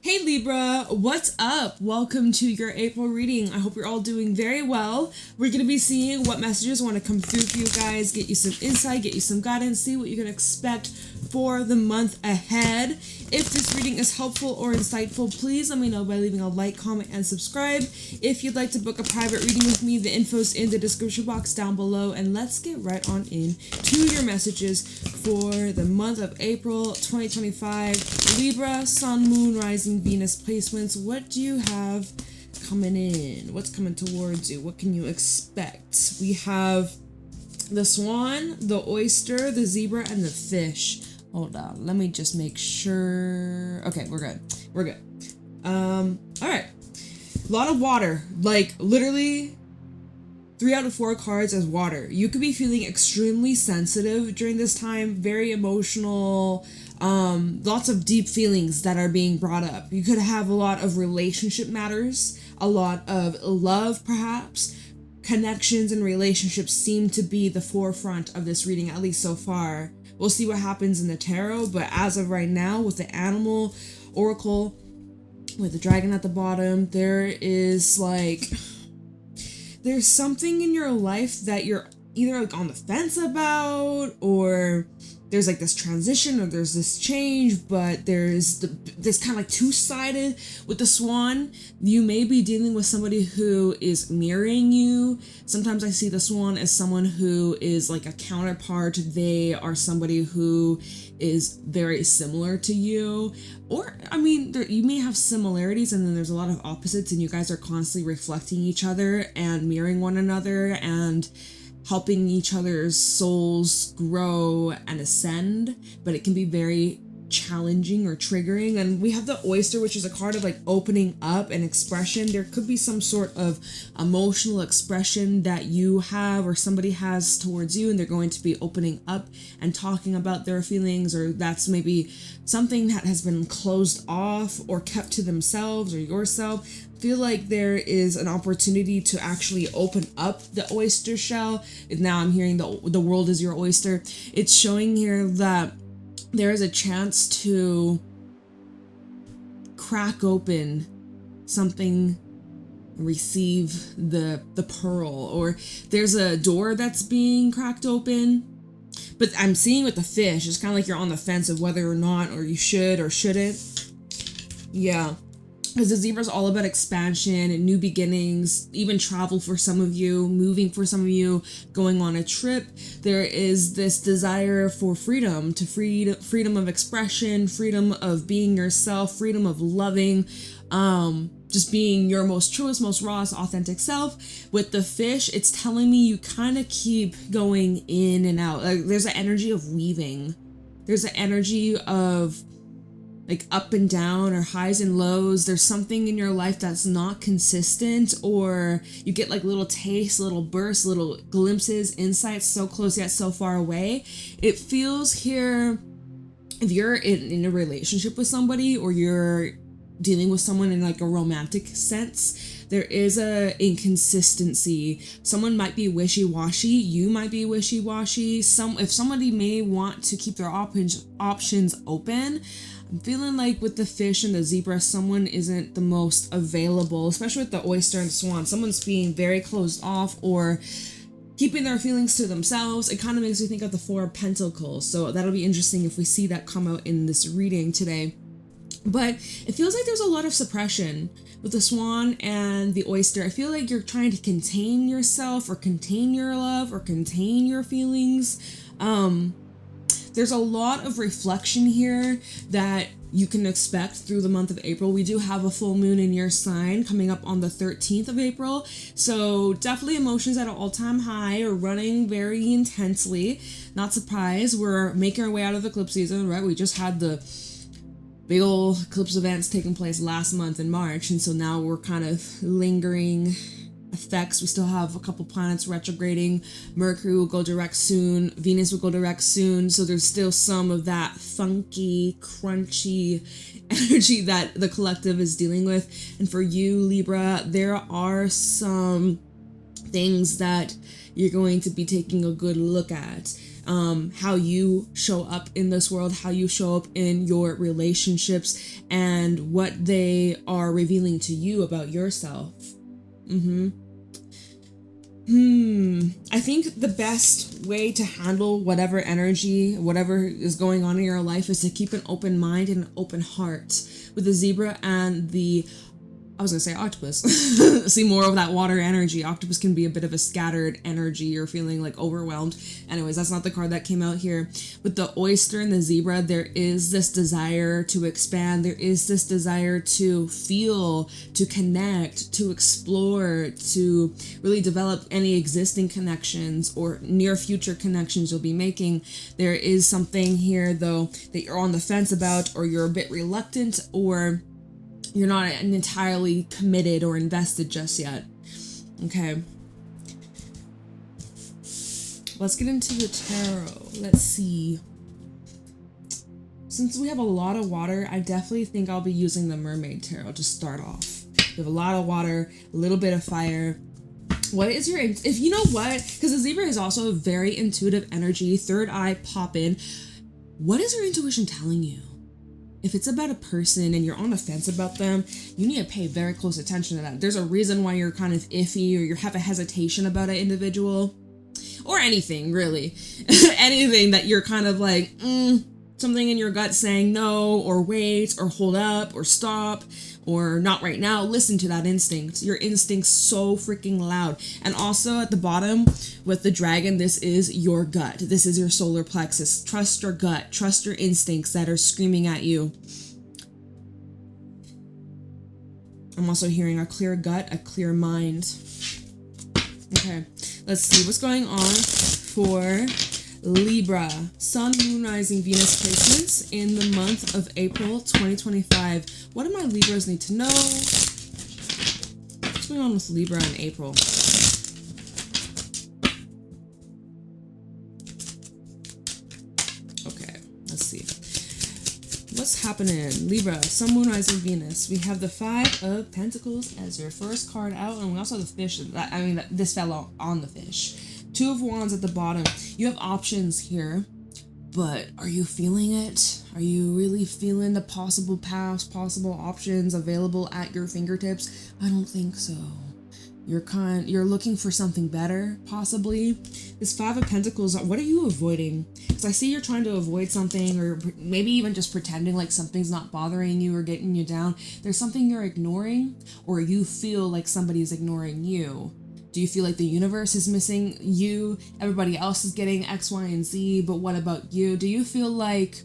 Hey Libra, what's up? Welcome to your April reading. I hope you're all doing very well. We're going to be seeing what messages want to come through for you guys, get you some insight, get you some guidance, see what you can expect for the month ahead. If this reading is helpful or insightful, please let me know by leaving a like, comment, and subscribe. If you'd like to book a private reading with me, the info's in the description box down below, and let's get right on in to your messages for the month of April 2025. Libra, Sun, Moon, Rising, Venus placements. What do you have coming in? What's coming towards you? What can you expect? We have the swan, the oyster, the zebra, and the fish. Hold on, let me just make sure. Okay, we're good. All right. A lot of water, like literally 3 out of 4 cards as water. You could be feeling extremely sensitive during this time, very emotional, lots of deep feelings that are being brought up. You could have a lot of relationship matters, a lot of love perhaps. Connections and relationships seem to be the forefront of this reading, at least so far. We'll see what happens in the tarot, but as of right now, with the animal oracle, with the dragon at the bottom, there's something in your life that you're either like on the fence about, or there's like this transition, or there's this change, but there's this kind of like two-sided with the swan. You may be dealing with somebody who is mirroring you. Sometimes I see the swan as someone who is like a counterpart. They are somebody who is very similar to you, or I mean, you may have similarities and then there's a lot of opposites, and you guys are constantly reflecting each other and mirroring one another and helping each other's souls grow and ascend, but it can be very challenging or triggering. And we have the oyster, which is a card of like opening up and expression. There could be some sort of emotional expression that you have or somebody has towards you, and they're going to be opening up and talking about their feelings, or that's maybe something that has been closed off or kept to themselves or yourself. Feel like there is an opportunity to actually open up the oyster shell. Now I'm hearing the world is your oyster. It's showing here that there is a chance to crack open something, receive the pearl, or there's a door that's being cracked open. But I'm seeing with the fish, it's kind of like you're on the fence of whether or not, or you should or shouldn't. Yeah. Because the zebra is all about expansion and new beginnings, even travel for some of you, moving for some of you, going on a trip. There is this desire for freedom, freedom of expression, freedom of being yourself, freedom of loving, just being your most truest, most rawest, authentic self. With the fish, it's telling me you kind of keep going in and out. Like, there's an energy of weaving. There's an energy of like up and down, or highs and lows. There's something in your life that's not consistent, or you get like little tastes, little bursts, little glimpses, insights, so close yet so far away. It feels here, if you're in a relationship with somebody, or you're dealing with someone in like a romantic sense, there is a inconsistency. Someone might be wishy-washy, you might be wishy-washy. If somebody may want to keep their options open, I'm feeling like with the fish and the zebra, someone isn't the most available, especially with the oyster and the swan. Someone's being very closed off or keeping their feelings to themselves. It kind of makes me think of the 4 of Pentacles. So that'll be interesting if we see that come out in this reading today. But it feels like there's a lot of suppression with the swan and the oyster. I feel like you're trying to contain yourself, or contain your love, or contain your feelings. There's a lot of reflection here that you can expect through the month of April. We do have a full moon in your sign coming up on the 13th of April. So definitely emotions at an all-time high, or running very intensely. Not surprised. We're making our way out of eclipse season, right? We just had the big old eclipse events taking place last month in March. And so now we're kind of lingering effects. We still have a couple planets retrograding. Mercury will go direct soon. Venus will go direct soon. So there's still some of that funky, crunchy energy that the collective is dealing with. And for you, Libra, there are some things that you're going to be taking a good look at. how you show up in this world, how you show up in your relationships, and what they are revealing to you about yourself. I think the best way to handle whatever energy, whatever is going on in your life, is to keep an open mind and an open heart. With the zebra and the, I was gonna say octopus. See, more of that water energy. Octopus can be a bit of a scattered energy. You're feeling like overwhelmed. Anyways, that's not the card that came out here. With the oyster and the zebra, there is this desire to expand. There is this desire to feel, to connect, to explore, to really develop any existing connections or near future connections you'll be making. There is something here, though, that you're on the fence about, or you're a bit reluctant, or you're not entirely committed or invested just yet. Okay. Let's get into the tarot. Let's see. Since we have a lot of water, I definitely think I'll be using the Mermaid tarot to start off. We have a lot of water, a little bit of fire. What is your, if you know what, because the zebra is also a very intuitive energy, third eye pop in. What is your intuition telling you? If it's about a person and you're on the fence about them, you need to pay very close attention to that. There's a reason why you're kind of iffy, or you have a hesitation about an individual, or anything, really. Anything that you're kind of like, something in your gut saying no, or wait, or hold up, or stop, or not right now. Listen to that instinct. Your instinct's so freaking loud. And also at the bottom with the dragon, this is your gut. This is your solar plexus. Trust your gut. Trust your instincts that are screaming at you. I'm also hearing a clear gut, a clear mind. Okay, let's see what's going on for Libra. Sun, Moon, Rising, Venus placements in the month of April 2025. What do my Libras need to know? What's going on with Libra in April? Okay, let's see. What's happening? Libra, Sun, Moon, Rising, Venus. We have the Five of Pentacles as your first card out, and we also have the fish. This fell on the fish. Two of Wands at the bottom. You have options here, but are you feeling it? Are you really feeling the possible paths, possible options available at your fingertips? I don't think so. You're looking for something better, possibly. This Five of Pentacles, what are you avoiding? Because I see you're trying to avoid something, or maybe even just pretending like something's not bothering you or getting you down. There's something you're ignoring, or you feel like somebody's ignoring you. Do you feel like the universe is missing you? Everybody else is getting X, Y, and Z, but what about you? Do you feel like,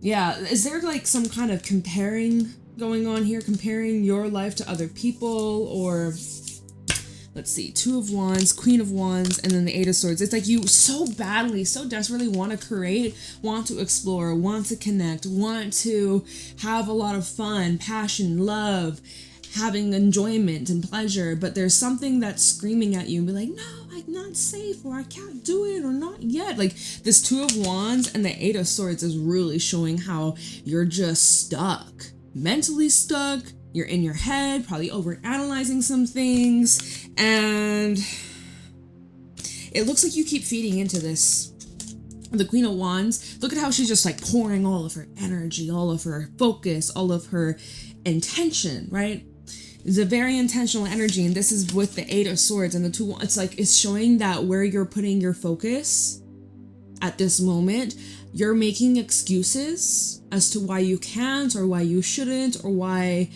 is there like some kind of comparing going on here? Comparing your life to other people, or let's see, Two of Wands, Queen of Wands, and then the Eight of Swords. It's like you so badly, so desperately want to create, want to explore, want to connect, want to have a lot of fun, passion, love, having enjoyment and pleasure, but there's something that's screaming at you and be like, no, I'm not safe, or I can't do it, or not yet. Like this Two of Wands and the Eight of Swords is really showing how you're just stuck, mentally stuck. You're in your head, probably overanalyzing some things, and it looks like you keep feeding into this. The Queen of Wands, look at how she's just like pouring all of her energy, all of her focus, all of her intention, right? It's a very intentional energy, and this is with the Eight of Swords and the Two. It's like it's showing that where you're putting your focus at this moment, you're making excuses as to why you can't, or why you shouldn't, or why,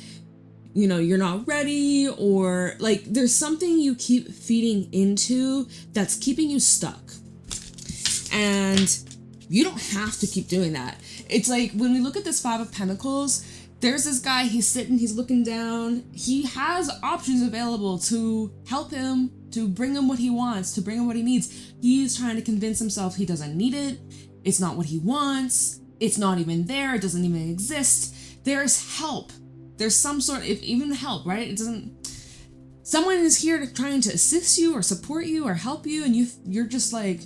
you know, you're not ready, or like there's something you keep feeding into that's keeping you stuck. And you don't have to keep doing that. It's like when we look at this Five of Pentacles, there's this guy, he's sitting, he's looking down. He has options available to help him, to bring him what he wants, to bring him what he needs. He's trying to convince himself he doesn't need it. It's not what he wants. It's not even there. It doesn't even exist. There's help. There's some sort of, even help, right? It doesn't, someone is here trying to assist you or support you or help you, and you're just like,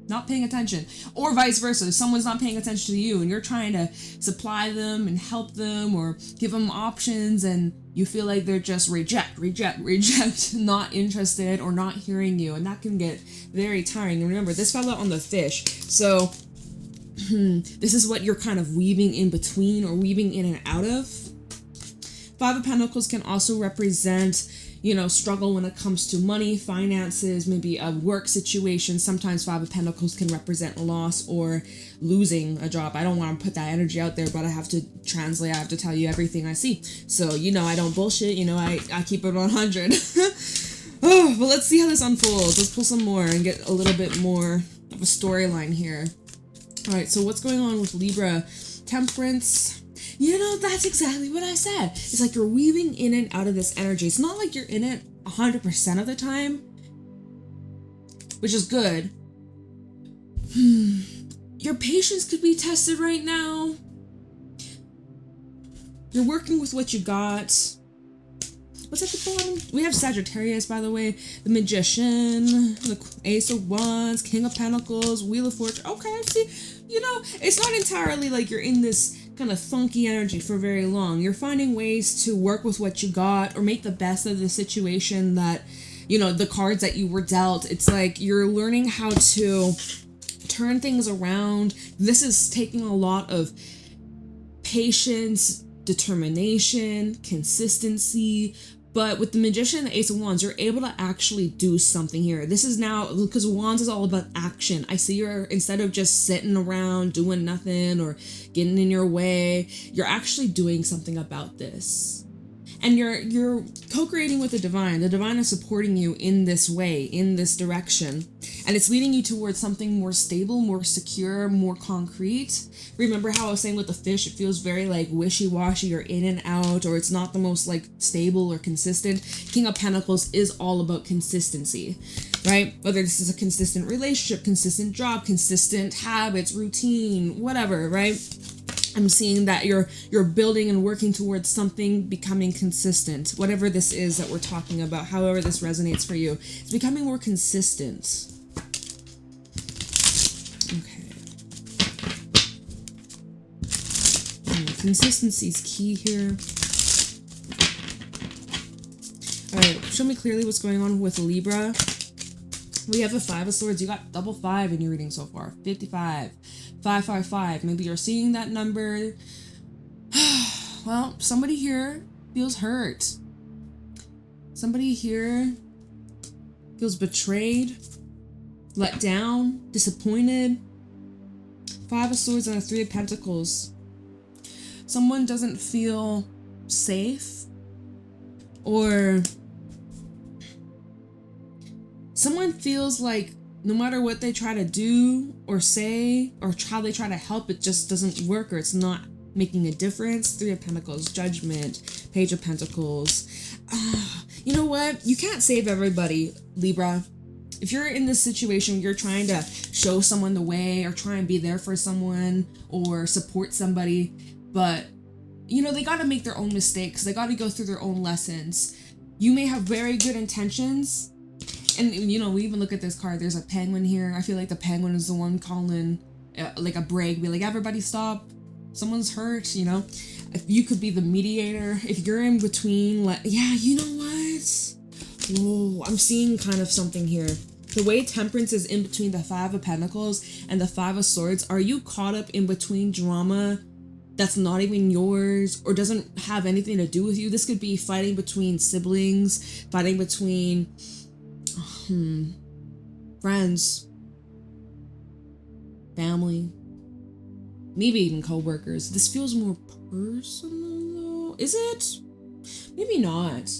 not paying attention, or vice versa. Someone's not paying attention to you and you're trying to supply them and help them or give them options, and you feel like they're just reject, not interested or not hearing you. And that can get very tiring. And remember, this fell out on the fish. So this is what you're kind of weaving in between or weaving in and out of. Five of Pentacles can also represent, you know, struggle when it comes to money, finances, maybe a work situation. Sometimes Five of Pentacles can represent loss or losing a job. I don't want to put that energy out there, but I have to translate. I have to tell you everything I see. So, you know, I don't bullshit. You know, I keep it 100. Oh, but let's see how this unfolds. Let's pull some more and get a little bit more of a storyline here. All right, so what's going on with Libra? Temperance. You know, that's exactly what I said. It's like you're weaving in and out of this energy. It's not like you're in it 100% of the time, which is good. Your patience could be tested right now. You're working with what you got. What's at the bottom? We have Sagittarius, by the way. The Magician, the Ace of Wands, King of Pentacles, Wheel of Fortune. Okay, see, you know, it's not entirely like you're in this kind of funky energy for very long. You're finding ways to work with what you got or make the best of the situation that, you know, the cards that you were dealt. It's like you're learning how to turn things around. This is taking a lot of patience, determination, consistency. But with the Magician and the Ace of Wands, you're able to actually do something here. This is now, because Wands is all about action. I see you're, instead of just sitting around doing nothing or getting in your way, you're actually doing something about this. And you're co-creating with the divine. The divine is supporting you in this way, in this direction. And it's leading you towards something more stable, more secure, more concrete. Remember how I was saying with the fish, it feels very like wishy-washy or in and out, or it's not the most like stable or consistent. King of Pentacles is all about consistency, right? Whether this is a consistent relationship, consistent job, consistent habits, routine, whatever, right? I'm seeing that you're building and working towards something becoming consistent. Whatever this is that we're talking about, however this resonates for you, it's becoming more consistent. Okay. Consistency is key here. All right, show me clearly what's going on with Libra. We have the Five of Swords. You got double 5 in your reading so far. 55. 555. Maybe you're seeing that number. Well, somebody here feels hurt. Somebody here feels betrayed, let down, disappointed. Five of Swords and a Three of Pentacles. Someone doesn't feel safe, or someone feels like no matter what they try to do or say or how they try to help, it just doesn't work, or it's not making a difference. Three of Pentacles, Judgment, Page of Pentacles. You know what? You can't save everybody, Libra. If you're in this situation, you're trying to show someone the way or try and be there for someone or support somebody, but you know, they got to make their own mistakes. They got to go through their own lessons. You may have very good intentions. And, you know, we even look at this card. There's a penguin here. I feel like the penguin is the one calling, like a break. Be like, everybody stop. Someone's hurt, you know. If you could be the mediator. If you're in between, like, yeah, you know what? Whoa, I'm seeing kind of something here. The way Temperance is in between the Five of Pentacles and the Five of Swords. Are you caught up in between drama that's not even yours or doesn't have anything to do with you? This could be fighting between siblings, fighting between friends, family, maybe even co-workers. This feels more personal though. Is it? Maybe not.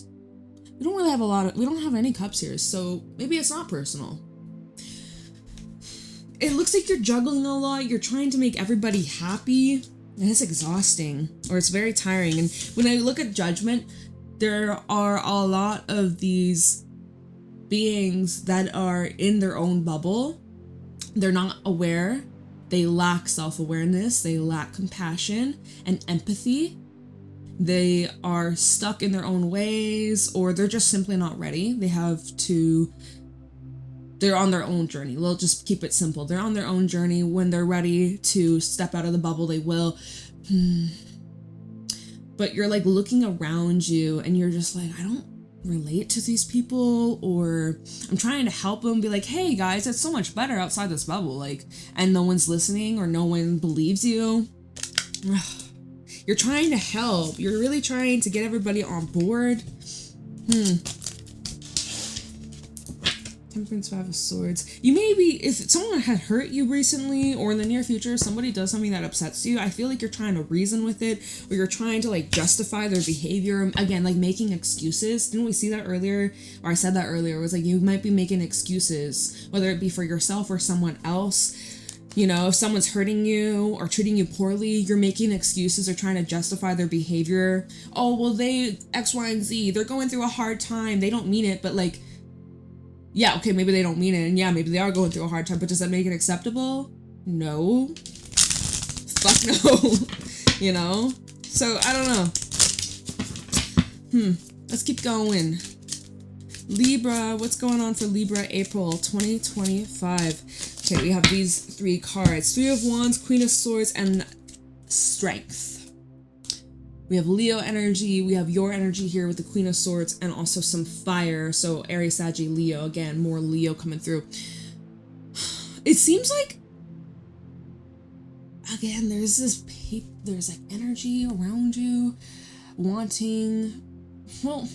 We don't really have we don't have any cups here, so maybe it's not personal. It looks like you're juggling a lot. You're trying to make everybody happy, and it's exhausting, or it's very tiring. And when I look at Judgment, there are a lot of these beings that are in their own bubble. They're not aware. They lack self-awareness. They lack compassion and empathy. They are stuck in their own ways, or they're just simply not ready. They're on their own journey. We'll just keep it simple. They're on their own journey. When they're ready to step out of the bubble, they will. but you're like looking around you and you're just like, I don't relate to these people, or I'm trying to help them, be like, hey guys, it's so much better outside this bubble, like, and no one's listening or no one believes you. You're trying to help. You're really trying to get everybody on board. Temperance, Five of Swords. You may be, if someone had hurt you recently or in the near future, somebody does something that upsets you, I feel like you're trying to reason with it, or you're trying to like justify their behavior. Again, like making excuses. Didn't we see that earlier? Or I said that earlier. It was like you might be making excuses, whether it be for yourself or someone else. You know, if someone's hurting you or treating you poorly, you're making excuses or trying to justify their behavior. Oh, well, they X, Y, and Z, they're going through a hard time. They don't mean it, but like, yeah, okay, maybe they don't mean it, and yeah, maybe they are going through a hard time, but does that make it acceptable? No. Fuck no. You know? So, I don't know. Let's keep going. Libra, what's going on for Libra April 2025? Okay, we have these three cards. Three of Wands, Queen of Swords, and Strength. We have Leo energy, we have your energy here with the Queen of Swords, and also some fire. So Aries, Saggy, Leo. Again, more Leo coming through. It seems like, again, there's like energy around you wanting, well,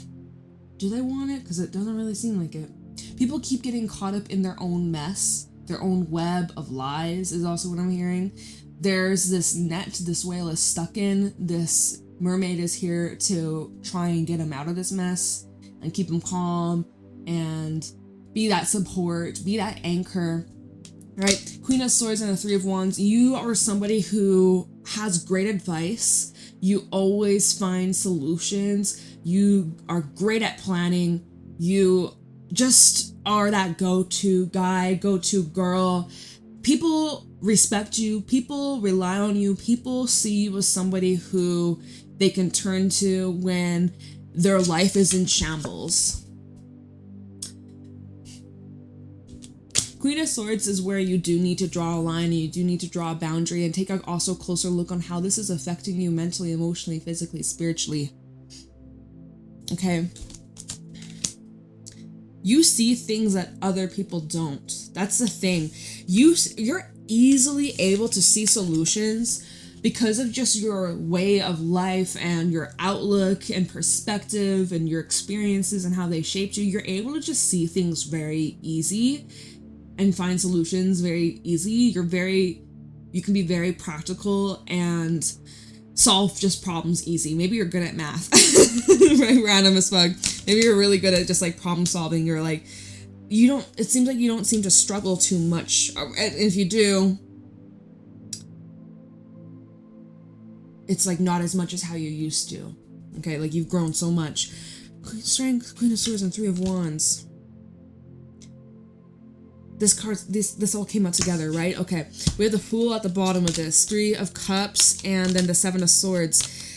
do they want it? Because it doesn't really seem like it. People keep getting caught up in their own mess. Their own web of lies is also what I'm hearing. There's this net this whale is stuck in. This mermaid is here to try and get him out of this mess and keep him calm and be that support, be that anchor, right? Queen of Swords and the Three of Wands. You are somebody who has great advice. You always find solutions. You are great at planning. You just are that go-to guy, go-to girl. People respect you. People rely on you. People see you as somebody who they can turn to when their life is in shambles. Queen of Swords is where you do need to draw a line and you do need to draw a boundary and take a also closer look on how this is affecting you mentally, emotionally, physically, spiritually. Okay. You see things that other people don't. That's the thing. You're easily able to see solutions because of just your way of life and your outlook and perspective and your experiences and how they shaped you. You're able to just see things very easy and find solutions very easy. You can be very practical and solve just problems easy. Maybe you're good at math. Right, random as fuck. Maybe you're really good at just like problem solving. You're like, it seems like you don't seem to struggle too much. If you do, it's like not as much as how you used to. Okay, like you've grown so much. Strength, Queen of Swords, and Three of Wands. This all came out together, right? Okay, we have the Fool at the bottom of this, Three of Cups, and then the Seven of Swords.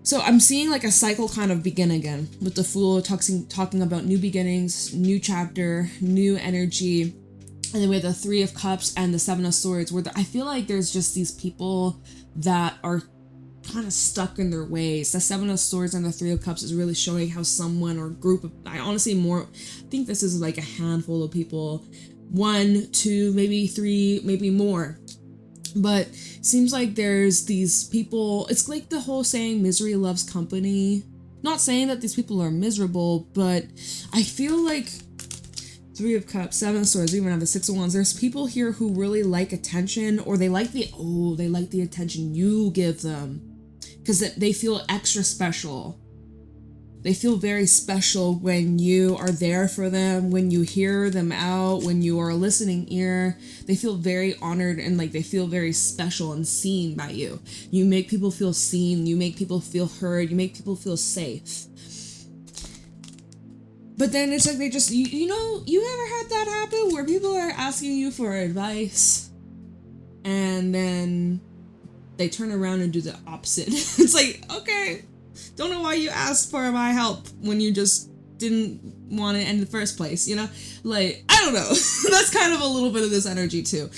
So I'm seeing like a cycle kind of begin again with the Fool talking about new beginnings, new chapter, new energy. And then we have the Three of Cups and the Seven of Swords, where I feel like there's just these people that are kind of stuck in their ways. The Seven of Swords and the Three of Cups is really showing how someone or group of, I think this is like a handful of people, 1, 2, maybe 3, maybe more. But it seems like there's these people, it's like the whole saying, misery loves company. Not saying that these people are miserable, but I feel like Three of Cups, Seven of Swords, we even have the Six of Wands. There's people here who really like attention, or they like the attention you give them because they feel extra special. They feel very special when you are there for them, when you hear them out, when you are a listening ear. They feel very honored and like they feel very special and seen by you. You make people feel seen. You make people feel heard. You make people feel safe. But then it's like they just, you know, you ever had that happen where people are asking you for advice and then they turn around and do the opposite? It's like, okay. Don't know why you asked for my help when you just didn't want it in the first place, you know? Like, I don't know. That's kind of a little bit of this energy too.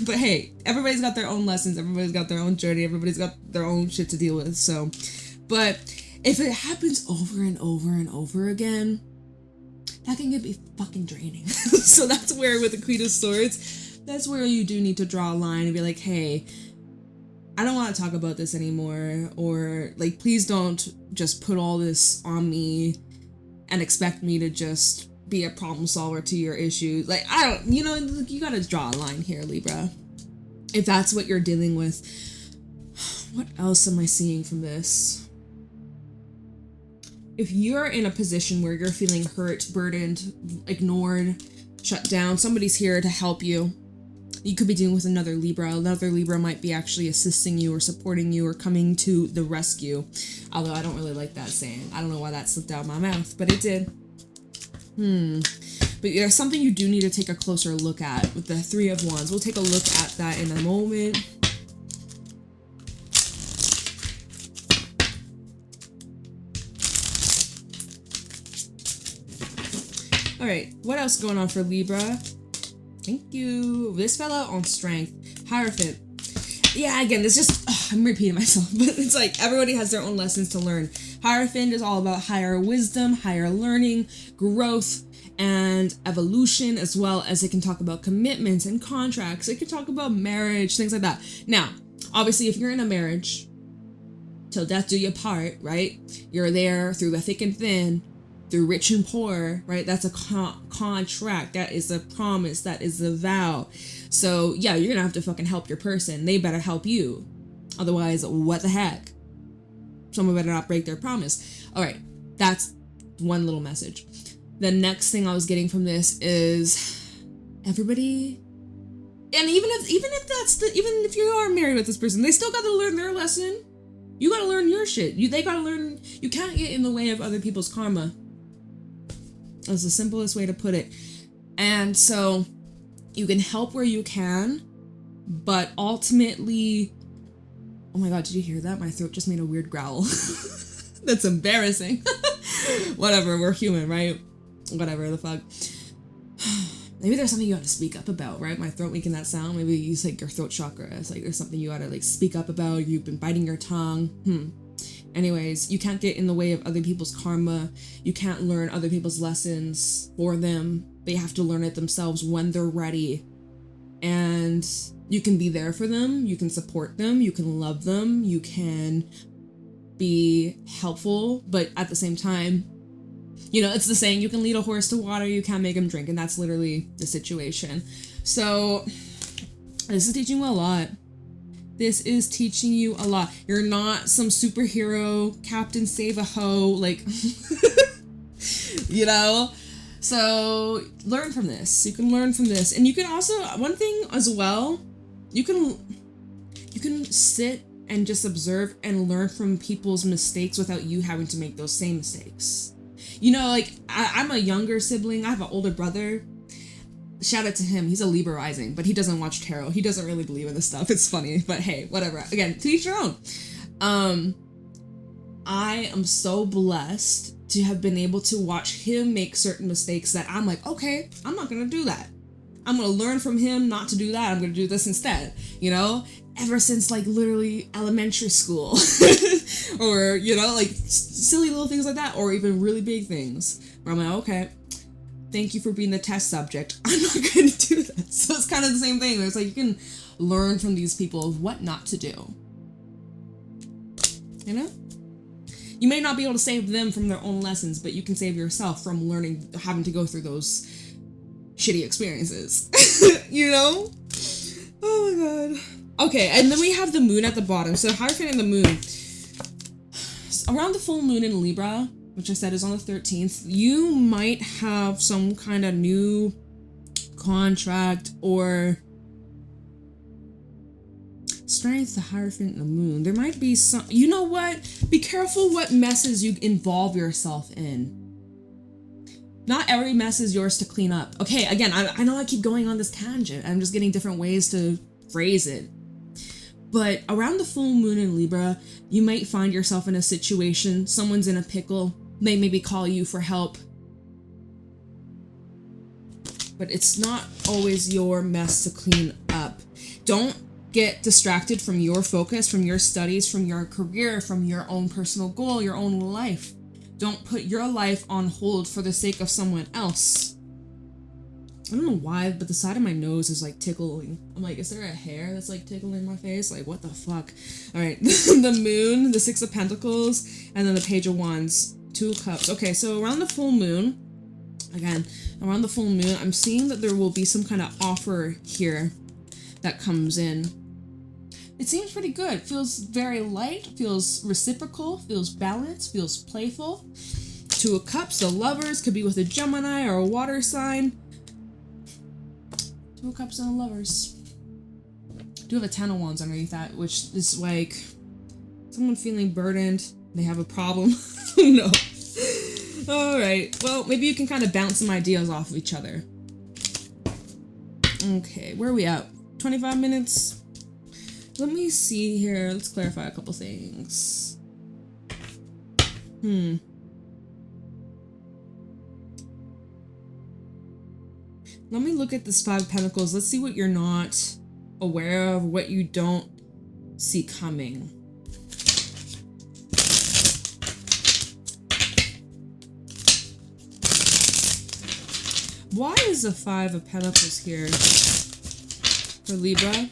But hey, everybody's got their own lessons. Everybody's got their own journey. Everybody's got their own shit to deal with. So But if it happens over and over and over again, that can be fucking draining. So that's where with the Queen of Swords, that's where you do need to draw a line and be like, hey, I don't want to talk about this anymore, or like, please don't just put all this on me and expect me to just be a problem solver to your issues. Like, I don't, you know, you gotta draw a line here, Libra, if that's what you're dealing with. What else am I seeing from this? If you're in a position where you're feeling hurt, burdened, ignored, shut down, somebody's here to help you. You could be dealing with another Libra. Another Libra might be actually assisting you or supporting you or coming to the rescue. Although I don't really like that saying. I don't know why that slipped out of my mouth, but it did. But there's something you do need to take a closer look at with the Three of Wands. We'll take a look at that in a moment. All right, what else going on for Libra? Thank you. This fella on strength. Hierophant. Yeah, again, this just, I'm repeating myself, but it's like everybody has their own lessons to learn. Hierophant is all about higher wisdom, higher learning, growth, and evolution, as well as it can talk about commitments and contracts. It can talk about marriage, things like that. Now, obviously, if you're in a marriage, till death do you part, right? You're there through the thick and thin, through rich and poor, right? That's a contract. That is a promise. That is a vow. So yeah, you're gonna have to fucking help your person. They better help you. Otherwise, what the heck? Someone better not break their promise. All right, that's one little message. The next thing I was getting from this is everybody, and even if you are married with this person, they still got to learn their lesson. You got to learn your shit. They got to learn. You can't get in the way of other people's karma. That's the simplest way to put it. And so you can help where you can, but ultimately, oh my God, did you hear that? My throat just made a weird growl. That's embarrassing. Whatever, we're human, right? Whatever the fuck. Maybe there's something you have to speak up about, right? My throat making that sound. Maybe you use like your throat chakra. It's like there's something you gotta like speak up about. You've been biting your tongue. Anyways, you can't get in the way of other people's karma. You can't learn other people's lessons for them. They have to learn it themselves when they're ready. And you can be there for them. You can support them. You can love them. You can be helpful. But at the same time, you know, it's the saying, you can lead a horse to water, you can't make him drink. And that's literally the situation. So this is teaching you a lot. This is teaching you a lot. You're not some superhero, Captain Save a Ho, like, you know? So learn from this. You can learn from this. And you can also, one thing as well, you can sit and just observe and learn from people's mistakes without you having to make those same mistakes. You know, like, I'm a younger sibling. I have an older brother. Shout out to him. He's a Libra rising, but he doesn't watch tarot. He doesn't really believe in this stuff. It's funny, but hey, whatever. Again, to each your own. I am so blessed to have been able to watch him make certain mistakes that I'm like, okay, I'm not going to do that. I'm going to learn from him not to do that. I'm going to do this instead, you know? Ever since like literally elementary school or, you know, like silly little things like that, or even really big things where I'm like, okay, thank you for being the test subject. I'm not going to do that. So it's kind of the same thing. It's like you can learn from these people what not to do. You know? You may not be able to save them from their own lessons, but you can save yourself from learning, having to go through those shitty experiences. You know? Oh my God. Okay, and then we have the moon at the bottom. So Hierophant and the moon. Around the full moon in Libra, which I said is on the 13th, you might have some kind of new contract or strength, the Hierophant and the moon. There might be some, you know what? Be careful what messes you involve yourself in. Not every mess is yours to clean up. Okay, again, I know I keep going on this tangent. I'm just getting different ways to phrase it. But around the full moon in Libra, you might find yourself in a situation, someone's in a pickle, they maybe call you for help. But it's not always your mess to clean up. Don't get distracted from your focus, from your studies, from your career, from your own personal goal, your own life. Don't put your life on hold for the sake of someone else. I don't know why, but the side of my nose is like tickling. I'm like, is there a hair that's like tickling my face? Like, what the fuck? All right, the moon, the 6 of Pentacles, and then the Page of Wands, 2 of Cups. Okay, so around the full moon, again, around the full moon, I'm seeing that there will be some kind of offer here that comes in. It seems pretty good. Feels very light, feels reciprocal, feels balanced, feels playful. 2 of Cups, the Lovers, could be with a Gemini or a water sign. 2 of Cups and the Lovers. I do have a 10 of Wands underneath that, which is like someone feeling burdened. They have a problem. Who knows? All right. Well, maybe you can kind of bounce some ideas off of each other. Okay, where are we at? 25 minutes. Let me see here. Let's clarify a couple things. Let me look at this 5 of Pentacles. Let's see what you're not aware of, what you don't see coming. Why is the 5 of Pentacles here for Libra?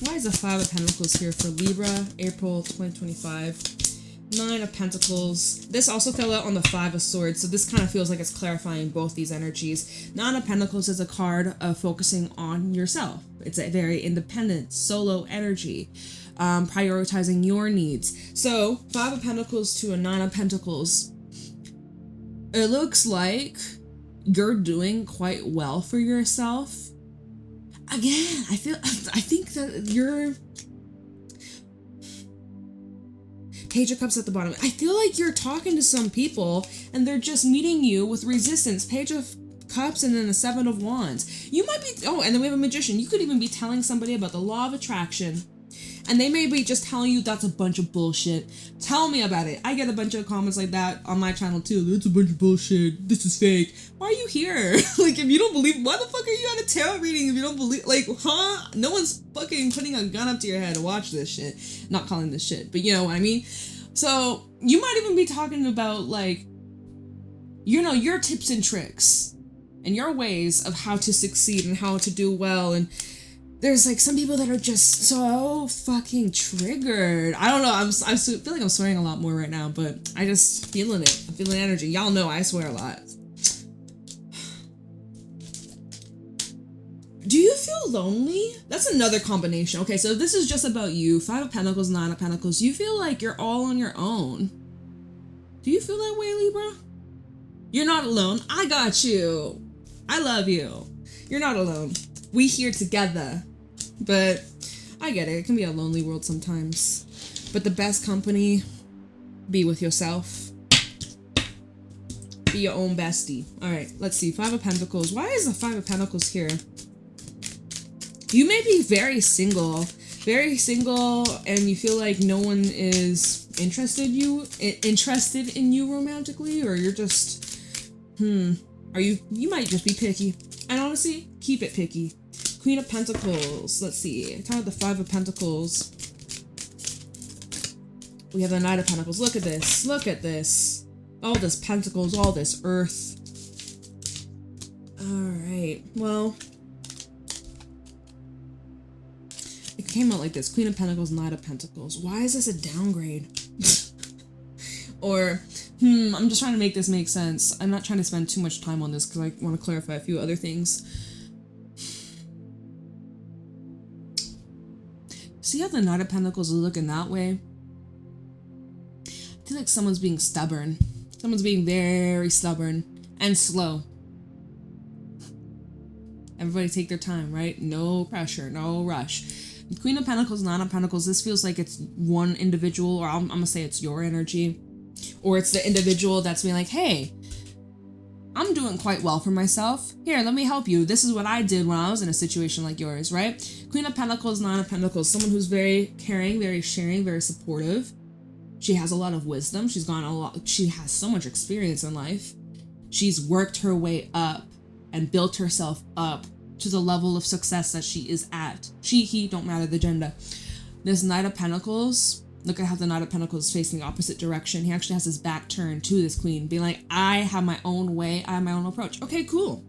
Why is the 5 of Pentacles here for Libra, April 2025? 9 of Pentacles. This also fell out on the 5 of Swords, so this kind of feels like it's clarifying both these energies. 9 of Pentacles is a card of focusing on yourself. It's a very independent, solo energy, prioritizing your needs. So, 5 of Pentacles to a 9 of Pentacles. It looks like you're doing quite well for yourself. Again, I think that you're... Page of Cups at the bottom. I feel like you're talking to some people and they're just meeting you with resistance. Page of Cups and then the 7 of Wands. You might be... Oh, and then we have a Magician. You could even be telling somebody about the law of attraction. And they may be just telling you that's a bunch of bullshit. Tell me about it. I get a bunch of comments like that on my channel too. That's a bunch of bullshit. This is fake. Why are you here? Like, if you don't believe, why the fuck are you at a tarot reading if you don't believe? Like, huh? No one's fucking putting a gun up to your head to watch this shit. Not calling this shit, but you know what I mean? So, you might even be talking about, like, you know, your tips and tricks and your ways of how to succeed and how to do well. And there's like some people that are just so fucking triggered. I don't know. I feel like I'm swearing a lot more right now, but I just feeling it. I'm feeling energy. Y'all know I swear a lot. Do you feel lonely? That's another combination. Okay, so this is just about you. 5 of Pentacles, 9 of Pentacles. You feel like you're all on your own. Do you feel that way, Libra? You're not alone. I got you. I love you. You're not alone. We here together. But I get it. It can be a lonely world sometimes. But the best company, be with yourself. Be your own bestie. All right, let's see. 5 of Pentacles. Why is the 5 of Pentacles here? You may be very single, and you feel like no one is interested in you romantically, or you're just, you might just be picky. And honestly, keep it picky. Queen of Pentacles. Let's see. Time with the 5 of Pentacles. We have the Knight of Pentacles. Look at this. Look at this. All this Pentacles, all this Earth. Alright. Well, it came out like this. Queen of Pentacles, Knight of Pentacles. Why is this a downgrade? Or, I'm just trying to make this make sense. I'm not trying to spend too much time on this because I want to clarify a few other things. See how the Knight of Pentacles is looking that way? I feel like someone's being stubborn. Someone's being very stubborn and slow. Everybody take their time, right? No pressure, no rush. Queen of Pentacles, Nine of Pentacles, this feels like it's one individual, or I'm gonna say it's your energy. Or it's the individual that's being like, hey, I'm doing quite well for myself. Here, let me help you. This is what I did when I was in a situation like yours, right? Queen of Pentacles, Nine of Pentacles, someone who's very caring, very sharing, very supportive. She has a lot of wisdom. She has so much experience in life. She's worked her way up and built herself up to the level of success that she is at. She, he, don't matter the gender. This Knight of Pentacles, look at how the Knight of Pentacles is facing the opposite direction. He actually has his back turned to this queen, being like, I have my own way, I have my own approach. Okay, cool.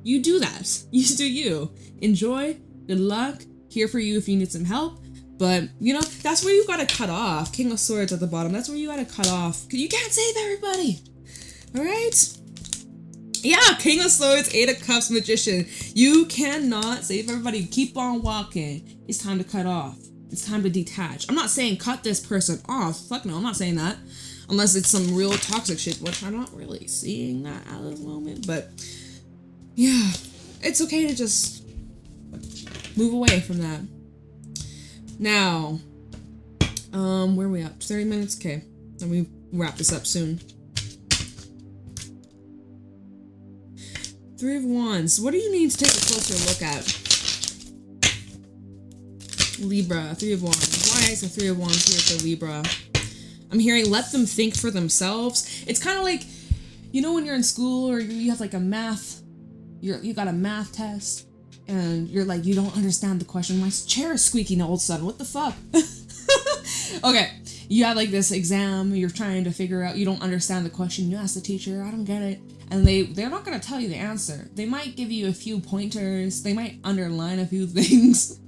You do that. You do you. Enjoy. Good luck. Here for you if you need some help. But, you know, that's where you gotta cut off. King of Swords at the bottom. That's where you gotta cut off. You can't save everybody. Alright? Yeah, King of Swords, Eight of Cups, Magician. You cannot save everybody. Keep on walking. It's time to cut off. It's time to detach. I'm not saying cut this person off. Fuck no, I'm not saying that. Unless it's some real toxic shit, which I'm not really seeing that at this moment. But, yeah. It's okay to just move away from that. Now, where are we at? 30 minutes? Okay. Then we wrap this up soon. Three of Wands. What do you need to take a closer look at? Libra, Three of Wands. Why is the Three of Wands here for Libra? I'm hearing let them think for themselves. It's kind of like, you know when you're in school or you have like a math, you got a math test and you're like, you don't understand the question. My chair is squeaking all of a sudden. What the fuck? Okay, you have like this exam, you're trying to figure out, you don't understand the question, you ask the teacher, I don't get it. And they're not going to tell you the answer. They might give you a few pointers. They might underline a few things.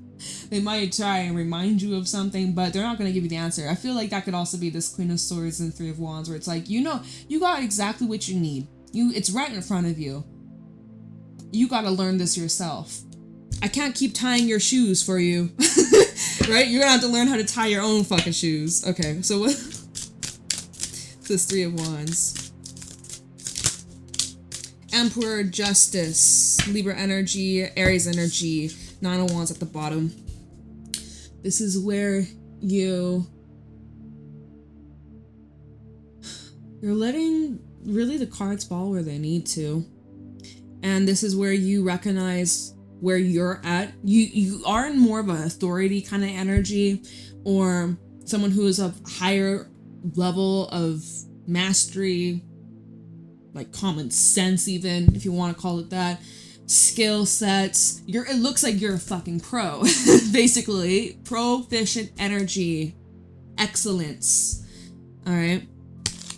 They might try and remind you of something, but they're not going to give you the answer. I feel like that could also be this Queen of Swords and Three of Wands, where it's like, you know, you got exactly what you need. It's right in front of you. You got to learn this yourself. I can't keep tying your shoes for you. Right? You're going to have to learn how to tie your own fucking shoes. Okay, so what? This Three of Wands. Emperor, Justice, Libra energy, Aries energy, Nine of Wands at the bottom. This is where you're letting really the cards fall where they need to. And this is where you recognize where you're at. You are in more of an authority kind of energy, or someone who is of higher level of mastery, like common sense even, if you want to call it that, skill sets. It looks like you're a fucking pro. Basically, proficient energy, excellence. All right,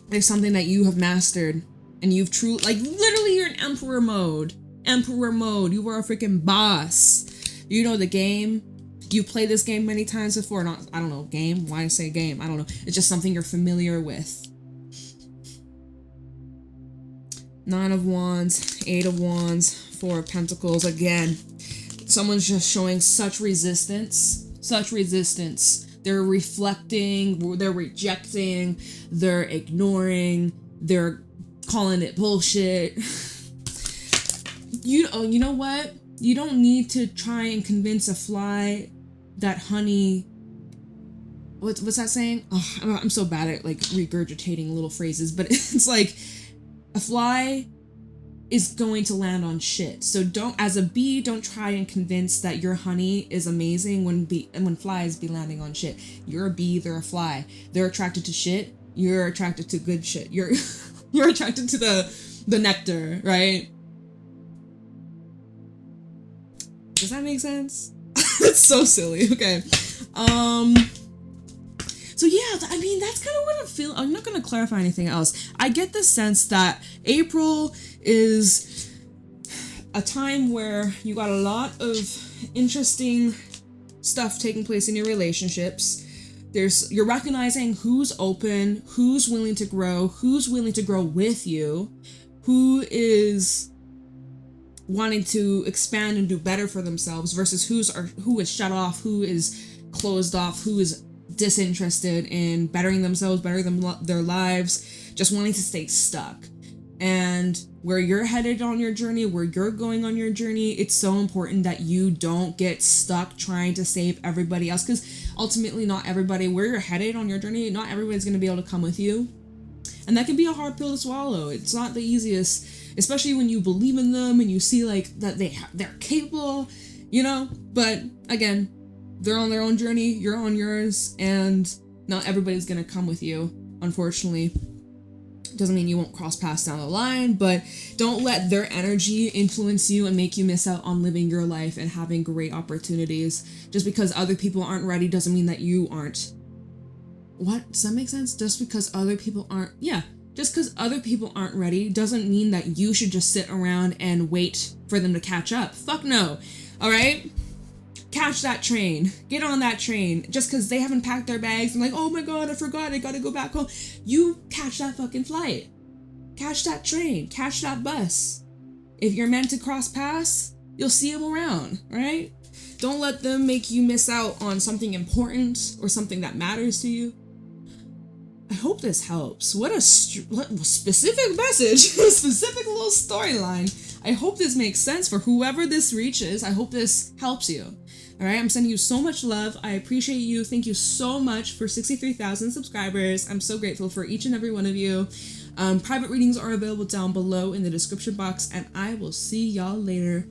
there's something that you have mastered, and you've truly, like, literally, you're in emperor mode. Emperor mode. You are a freaking boss. You know the game. You played this game many times before. Not, I don't know, game. Why say game? I don't know. It's just something you're familiar with. Nine of Wands, Eight of Wands, Four of Pentacles. Again, someone's just showing such resistance. Such resistance. They're reflecting, they're rejecting, they're ignoring, they're calling it bullshit. You know what? You don't need to try and convince a fly that honey... What's that saying? Oh, I'm so bad at like regurgitating little phrases, but it's like... A fly is going to land on shit. So as a bee, don't try and convince that your honey is amazing when flies be landing on shit. You're a bee, they're a fly. They're attracted to shit. You're attracted to good shit. You're attracted to the nectar, right? Does that make sense? It's so silly. Okay. So yeah, I mean, that's kind of what I feel. I'm not going to clarify anything else. I get the sense that April is a time where you got a lot of interesting stuff taking place in your relationships. You're recognizing who's open, who's willing to grow with you, who is wanting to expand and do better for themselves versus who is shut off, who is closed off, who is disinterested in bettering themselves, bettering their lives, just wanting to stay stuck. And where you're headed on your journey, where you're going on your journey, it's so important that you don't get stuck trying to save everybody else, because ultimately not everybody, where you're headed on your journey, not everybody's going to be able to come with you. And that can be a hard pill to swallow. It's not the easiest, especially when you believe in them and you see like that they're capable, you know. But again, they're on their own journey, you're on yours, and not everybody's gonna come with you, unfortunately. Doesn't mean you won't cross paths down the line, but don't let their energy influence you and make you miss out on living your life and having great opportunities. Just because other people aren't ready doesn't mean that you aren't. What? Does that make sense? Just because other people aren't... Yeah. Just because other people aren't ready doesn't mean that you should just sit around and wait for them to catch up. Fuck no. All right? Catch that train. Get on that train. Just because they haven't packed their bags and like, oh my god, I forgot, I gotta go back home. You catch that fucking flight. Catch that train. Catch that bus. If you're meant to cross paths, you'll see them around, right? Don't let them make you miss out on something important or something that matters to you. I hope this helps. What a specific message, a specific little storyline. I hope this makes sense for whoever this reaches. I hope this helps you. All right, I'm sending you so much love. I appreciate you. Thank you so much for 63,000 subscribers. I'm so grateful for each and every one of you. Private readings are available down below in the description box, and I will see y'all later.